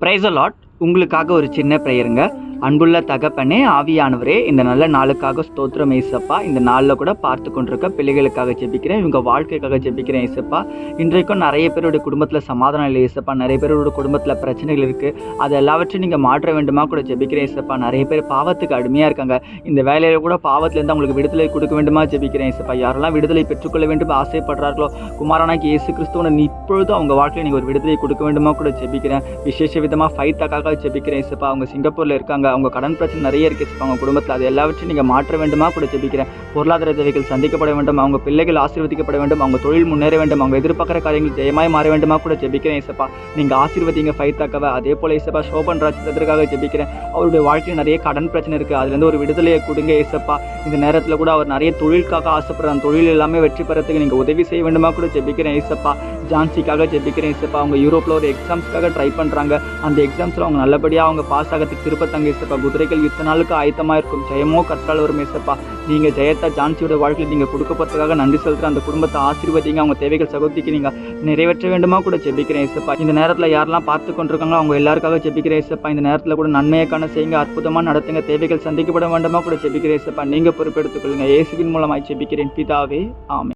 Price lot. உங்களுக்காக ஒரு சின்ன ப்ரேயருங்க. அன்புள்ள தகப்பனே, ஆவியானவரே, இந்த நல்ல நாளுக்காக ஸ்தோத்திரம் ஏசப்பா. இந்த நாளில் கூட பார்த்து கொண்டிருக்க பிள்ளைகளுக்காக ஜெபிக்கிறேன், இவங்க வாழ்க்கைக்காக ஜெபிக்கிறேன் ஏசப்பா. இன்றைக்கும் நிறைய பேருடைய குடும்பத்தில் சமாதானம் இல்லை ஏசப்பா. நிறைய பேரோட குடும்பத்தில் பிரச்சனைகள் இருக்குது. அது எல்லாவற்றையும் நீங்கள் மாற்ற வேண்டுமா கூட ஜெபிக்கிறேன் ஏசப்பா. நிறைய பேர் பாவத்துக்கு அடிமையாக இருக்காங்க. இந்த வேலையில் கூட பாவத்திலேருந்து அவங்களுக்கு விடுதலை கொடுக்க வேண்டுமா ஜெபிக்கிறேன் ஏசப்பா. யாரெல்லாம் விடுதலை பெற்றுக்கொள்ள வேண்டும் ஆசைப்படுறார்களோ, குமாரனாகி இயேசு கிறிஸ்துவனை இப்பொழுதும் அவங்க வாழ்க்கையில் நீங்கள் ஒரு விடுதலை கொடுக்க வேண்டுமா கூட ஜெபிக்கிறேன். விசேஷ விதமாக ஃபைட்டாக்காக ஜெபிக்கிறேன் ஏசப்பா. அவங்க சிங்கப்பூரில் இருக்காங்க. அவங்க கடன் பிரச்சனை நிறைய இருக்குது ஏசப்பா. அவங்க குடும்பத்தில் அது எல்லாவற்றையும் நீங்கள் மாற்ற வேண்டுமா கூட ஜெபிக்கிறேன். பொருளாதார தேவைகள் சந்திக்கப்பட வேண்டும், அவங்க பிள்ளைகள் ஆசீர்வதிக்கப்பட வேண்டும், அவங்க தொழில் முன்னேற வேண்டும், அவங்க எதிர்பார்க்குற காரியங்கள் ஜெயமாய் மாற வேண்டுமா கூட ஜெபிக்கிறேன் ஏசப்பா. நீங்கள் ஆசீர்வதிங்க ஃபைட்டாக்காக. அதே போல் ஏசப்பா சோபன் ராஜ்யத்திற்காக ஜெபிக்கிறேன். அவருடைய வாழ்க்கையில் நிறைய கடன் பிரச்சனை இருக்குது, அதுலேருந்து ஒரு விடுதலையை கொடுங்க ஏசப்பா. இந்த நேரத்தில் கூட அவர் நிறைய தொழிலுக்காக ஆசைப்படுறாங்க. தொழில் எல்லாமே வெற்றி பெறத்துக்கு நீங்கள் உதவி செய்ய வேண்டுமா கூட ஜெபிக்கிறேன் ஏசப்பா. ஜான்சிக்காக ஜெபிக்கிறேன் ஏசப்பா. அவங்க யூரோப்பில் ஒரு எக்ஸாம்ஸ்க்காக ட்ரை பண்ணுறாங்க. அந்த எக்ஸாம்ஸில் அவங்க நல்லபடியாக அவங்க பாஸ் ஆகிறதுக்கு திருப்பத்தாங்க ஏசப்பா. குதிரைகள் யுத்த நாளுக்கு ஆயத்தமாக இருக்கும், ஜெயமோ கற்றால் வரும் ஏசப்பா. நீங்கள் ஜெயத்தா ஜான்சியோட வாழ்க்கையில் நீங்கள் கொடுக்க போகிறதுக்காக நன்றி செலுத்துகிற. அந்த குடும்பத்தை ஆசீர்வதிங்க. அவங்க தேவைகள் சகோதரிக்கு நீங்கள் நிறைவேற்ற வேண்டுமா கூட ஜெபிக்கிறேன் ஏசப்பா. இந்த நேரத்தில் யாரெல்லாம் பார்த்து கொண்டிருக்காங்க அவங்க எல்லாருக்காக ஜெபிக்கிறேன் ஏசப்பா. இந்த நேரத்தில் கூட நன்மையை செய்யுங்க, அற்புதமாக நடத்துங்க, தேவைகள் சந்திக்கப்பட வேண்டுமா கூட ஜெபிக்கிறேன் ஏசப்பா. நீங்கள் பொறுப்பெடுத்துக் கொள்ளுங்க. இயேசுவின் மூலமாய் ஜெபிக்கிறேன் பிதாவே, ஆமென்.